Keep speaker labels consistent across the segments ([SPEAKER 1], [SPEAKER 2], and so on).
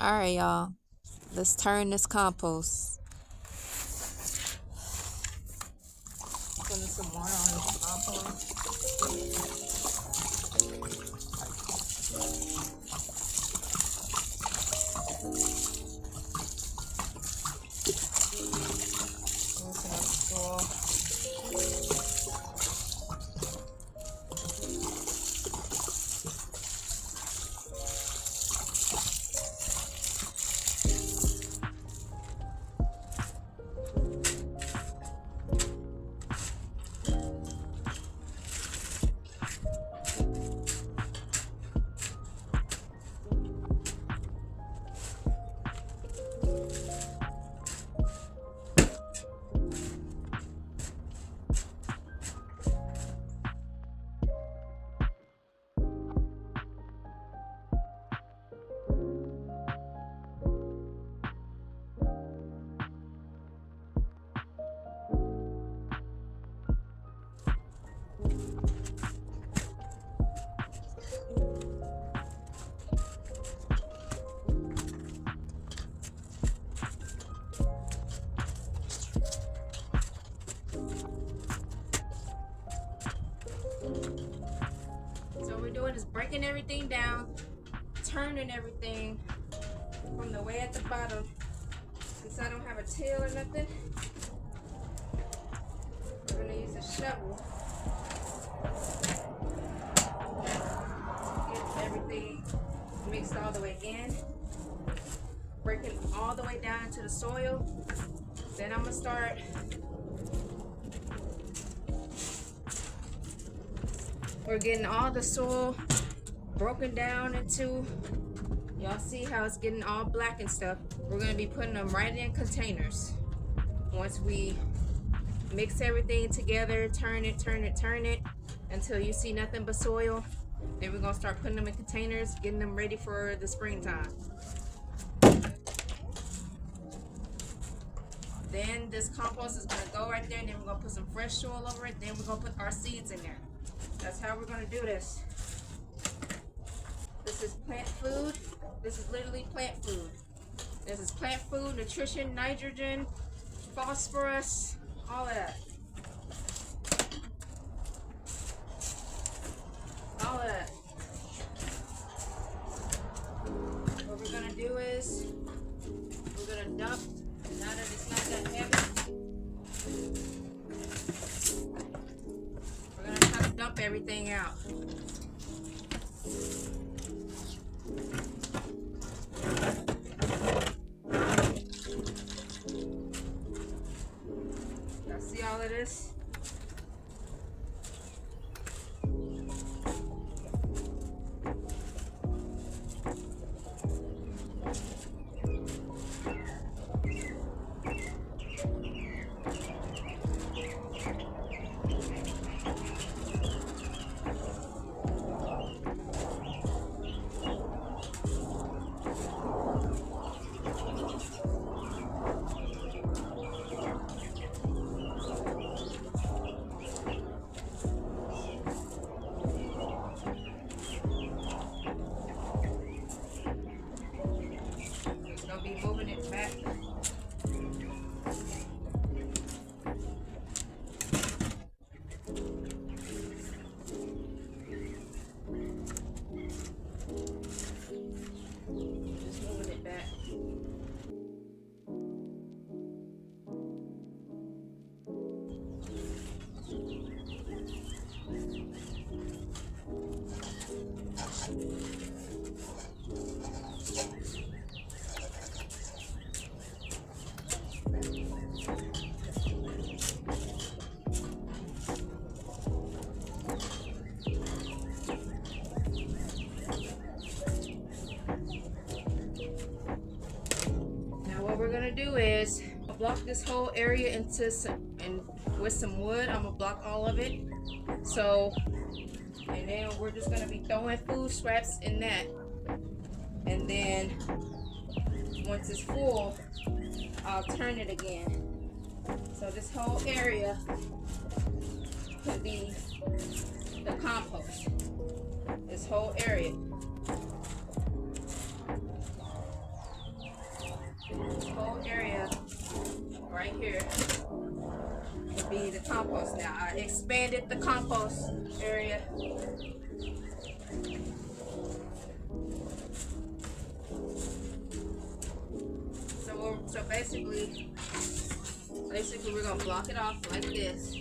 [SPEAKER 1] All right, y'all. Let's turn this compost. Putting some water on this compost. Loosen up the soil. So what we're doing is breaking everything down, turning everything from the way at the bottom. Since I don't have a till or nothing, we're gonna use a shovel to get everything mixed all the way in, breaking all the way down into the soil. Then I'm gonna start we're getting all the soil broken down into, y'all see how it's getting all black and stuff. We're going to be putting them right in containers. Once we mix everything together, turn it until you see nothing but soil, then we're going to start putting them in containers, getting them ready for the springtime. Then this compost is going to go right there, and then we're going to put some fresh soil over it. Then we're going to put our seeds in there. That's how we're going to do this. This is plant food. This is literally plant food. This is plant food, nutrition, nitrogen, phosphorus, all of that. All of that. What we're going to do is we're going to dump, now that it's not that heavy, we're going to try to dump everything out. Y'all see all of this? Gonna be moving it back. Just moving it back. What we're gonna do is block this whole area into with some wood. I'm gonna block all of it. So, and then we're just gonna be throwing food scraps in that. And then once it's full, I'll turn it again. So this whole area could be the compost. This whole area. whole area right here would be the compost. Now I expanded the compost area. So basically we're gonna block it off like this.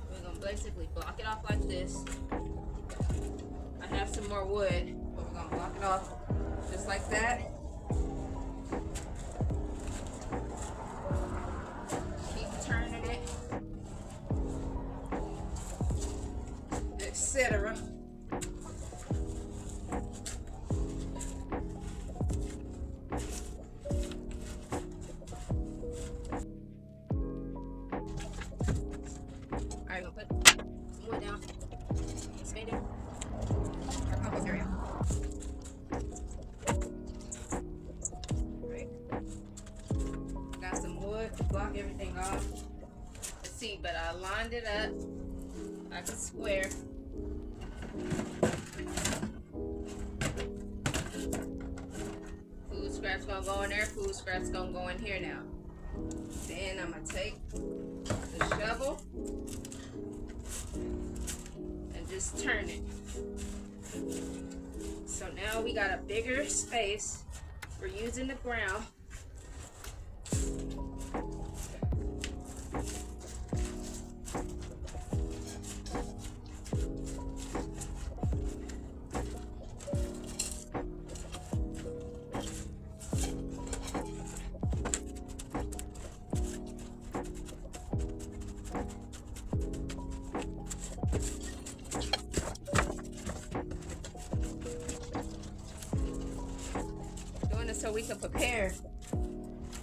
[SPEAKER 1] We're gonna basically block it off like this. I have some more wood, but we're gonna block it off just like that. Keep turning it, etc. Alright, I'm gonna put some wood down. Expand it. Our compost area. Alright. Got some wood to block everything off. Let's see, but I lined it up like a square. Food scraps gonna go in there. Food scraps gonna go in here now. Then I'm gonna take the shovel and just turn it. So now we got a bigger space. We're using the ground. So we can prepare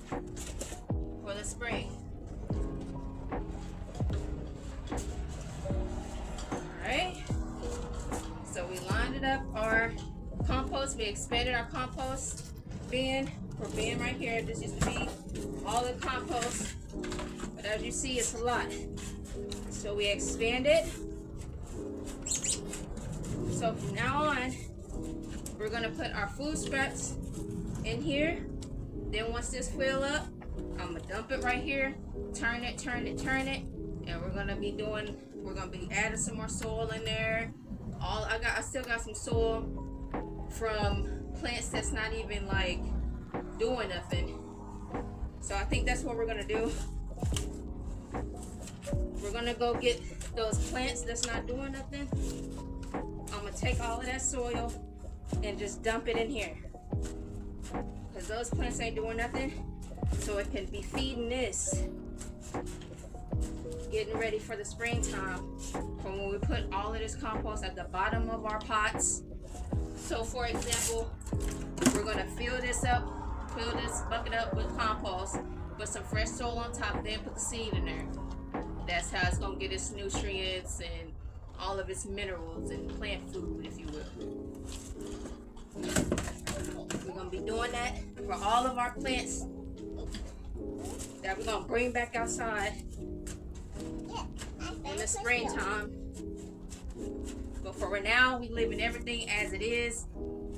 [SPEAKER 1] for the spring. Alright, so we lined it up our compost. We expanded our compost bin. For bin right here, this used to be all the compost, but as you see, it's a lot. So we expanded. So from now on, we're gonna put our food scraps in here. Then once this fill up, I'm gonna dump it right here, turn it, and we're gonna be adding some more soil in there. I still got some soil from plants that's not even like doing nothing. So I think that's what we're gonna do. We're gonna go get those plants that's not doing nothing. I'm gonna take all of that soil and just dump it in here. Because those plants ain't doing nothing, so it can be feeding this, getting ready for the springtime, from when we put all of this compost at the bottom of our pots. So for example, we're going to fill this bucket up with compost, put some fresh soil on top, then put the seed in there. That's how it's going to get its nutrients and all of its minerals and plant food, if you will. We're going to be doing that for all of our plants that we're going to bring back outside in the springtime. But for right now, we leaving everything as it is.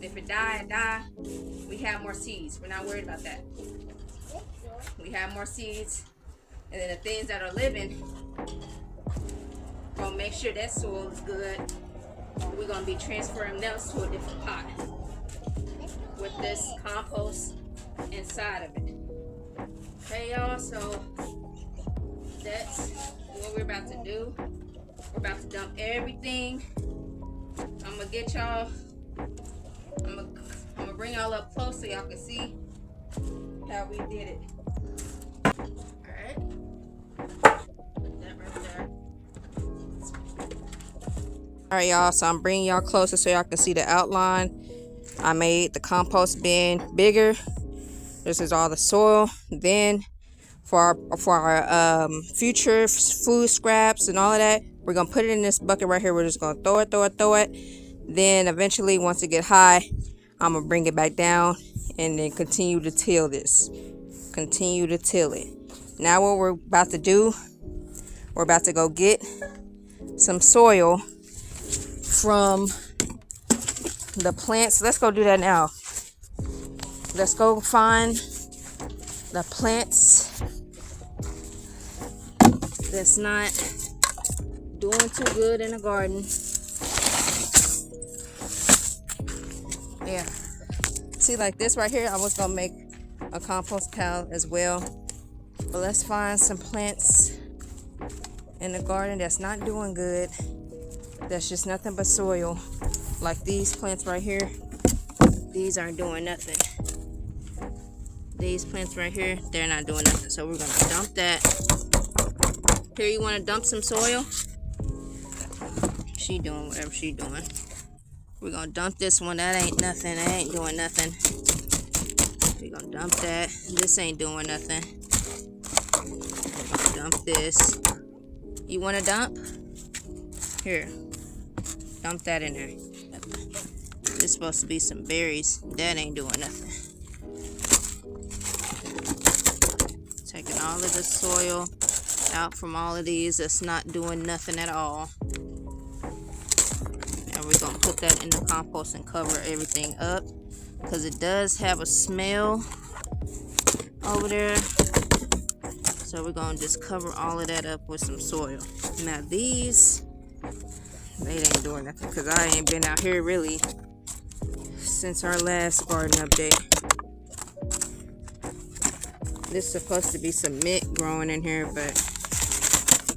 [SPEAKER 1] If it die, we have more seeds. We're not worried about that. We have more seeds. And then the things that are living, we're going to make sure that soil is good. We're going to be transferring those to a different pot with this compost inside of it. Okay, y'all, so that's what we're about to do. We're about to dump everything. I'm gonna get y'all, I'm gonna bring y'all up close so y'all can see how we did it. Alright, put that right there. Alright, y'all, so I'm bringing y'all closer so y'all can see the outline. I made the compost bin bigger. This is all the soil. Then for our future food scraps and all of that, we're gonna put it in this bucket right here. We're just gonna throw it. Then eventually, once it get high, I'm gonna bring it back down and then continue to till this. Continue to till it. Now what we're about to do, we're about to go get some soil from the plants. Let's go do that now. let's go find the plants that's not doing too good in the garden. Yeah, see, like this right here, I was gonna make a compost pile as well, but let's find some plants in the garden that's not doing good, that's just nothing but soil. Like these plants right here, these aren't doing nothing. These plants right here, they're not doing nothing, so we're gonna dump that. Here, you want to dump some soil? She doing whatever she doing. We're gonna dump this one. That ain't nothing. That ain't doing nothing. We're gonna dump that. This ain't doing nothing. We're gonna dump this. You want to dump? Here, dump that in there. This is supposed to be some berries. That ain't doing nothing. Taking all of the soil out from all of these. That's not doing nothing at all. And we're going to put that in the compost and cover everything up, because it does have a smell over there. So we're going to just cover all of that up with some soil. Now these, they ain't doing nothing, because I ain't been out here really since our last garden update. This is supposed to be some mint growing in here, but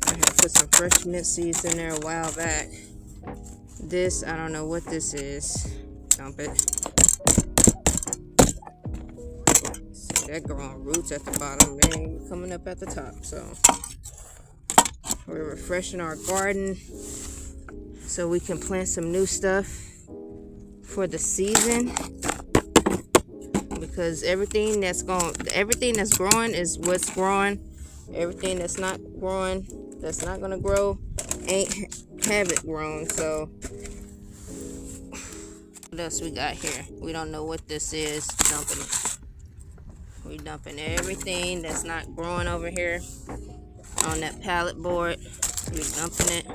[SPEAKER 1] I had put some fresh mint seeds in there a while back. This, I don't know what this is. Dump it. See, that growing roots at the bottom. They ain't coming up at the top. So we're refreshing our garden so we can plant some new stuff for the season. Because everything that's growing is what's growing. Everything that's not growing, that's not gonna grow, haven't grown. So what else we got here? We don't know what this is. Dumping it. We're dumping everything that's not growing over here on that pallet board. We're dumping it.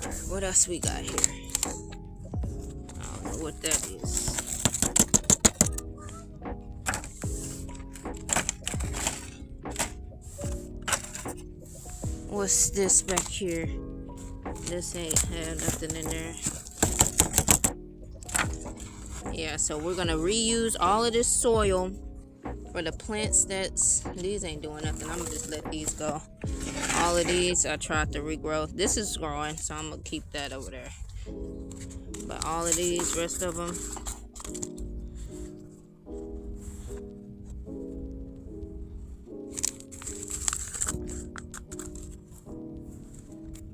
[SPEAKER 1] Alright, what else we got here? I don't know what that is. What's this back here? This ain't have nothing in there. Yeah, so we're gonna reuse all of this soil for the plants these ain't doing nothing. I'm gonna just let these go. All of these I tried to regrow. This is growing, so I'm gonna keep that over there. But all of these, rest of them,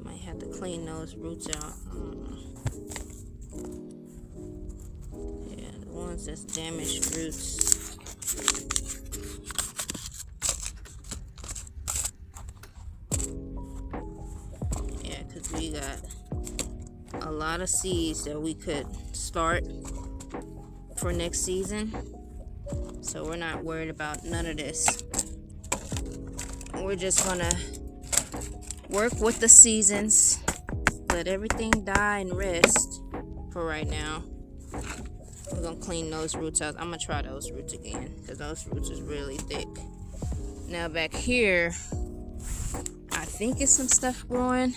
[SPEAKER 1] might have to clean those roots out. Yeah, the ones that's damaged roots. Yeah, because we got a lot of seeds that we could start for next season. So we're not worried about none of this. We're just gonna work with the seasons, let everything die and rest for right now. We're gonna clean those roots out. I'm gonna try those roots again, because those roots is really thick. Now back here, I think it's some stuff growing.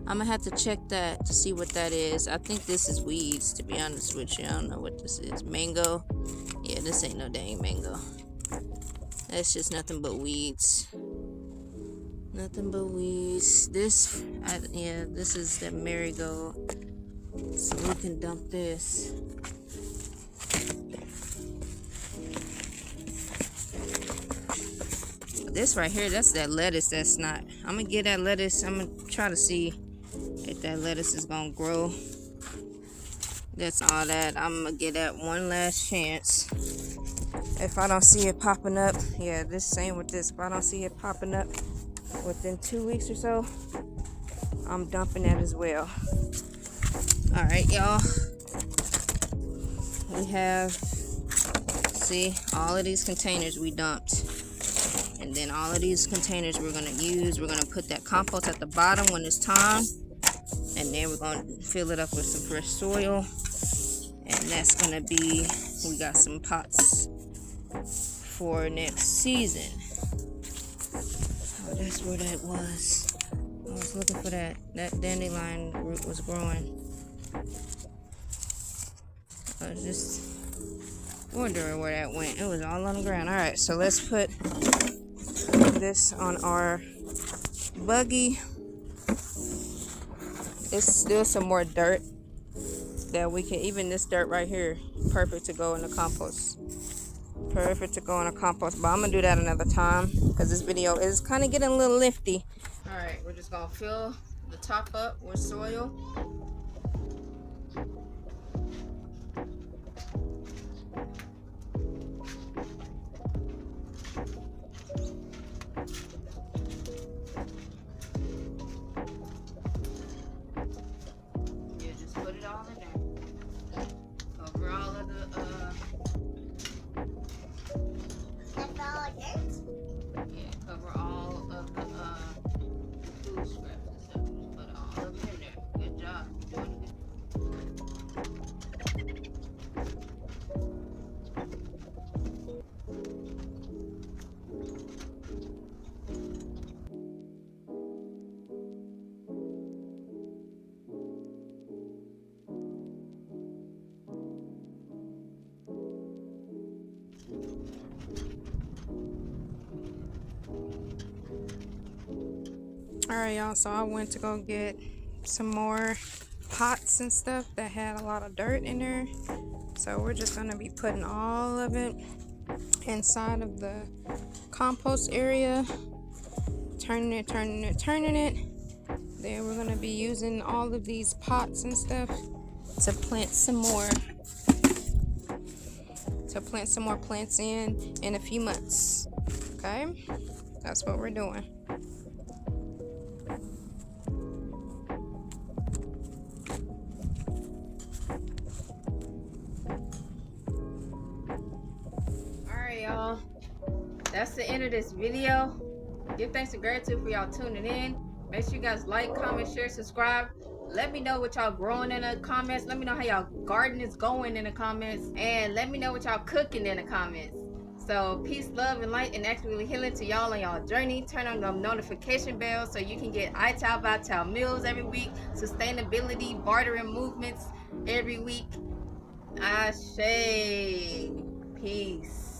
[SPEAKER 1] I'm gonna have to check that to see what that is. I think this is weeds, to be honest with you. I don't know what this is. Mango. Yeah, this ain't no dang mango. That's just nothing but weeds. Nothing but weeds. This is the marigold. So we can dump this. This right here, that's that lettuce that's not. I'm gonna get that lettuce. I'm gonna try to see if that lettuce is gonna grow. That's all that. I'm gonna get that one last chance. If I don't see it popping up, yeah, this same with this. If I don't see it popping up within 2 weeks or so, I'm dumping that as well. All right, y'all. We have, see, all of these containers we dumped. And then all of these containers we're gonna use. We're gonna put that compost at the bottom when it's time. And then we're gonna fill it up with some fresh soil. And that's gonna be, we got some pots for next season. Oh, that's where that was. I was looking for that. That dandelion root was growing. I was just wondering where that went. It was all on the ground. Alright, so let's put this on our buggy. It's still some more dirt that we can, even this dirt right here, perfect to go in the compost. Perfect to go in a compost, but I'm gonna do that another time because this video is kind of getting a little lifty. All right, we're just gonna fill the top up with soil. Yeah, just put it all in there. Cover all of the cover all of the food scraps and stuff. Just put all of it in there. Good job. You're doing good. Alright, y'all, so I went to go get some more pots and stuff that had a lot of dirt in there. So we're just going to be putting all of it inside of the compost area, turning it. Then we're going to be using all of these pots and stuff to plant some more plants in a few months. Okay, that's what we're doing. Alright, y'all, that's the end of this video. Give thanks and gratitude for y'all tuning in. Make sure you guys like, comment, share, subscribe. Let me know what y'all growing in the comments. Let me know how y'all garden is going in the comments. And let me know what y'all cooking in the comments. So peace, love, and light, and actually healing to y'all on y'all journey. Turn on the notification bell so you can get iTal Vital meals every week. Sustainability, bartering movements every week. Ashe. Peace.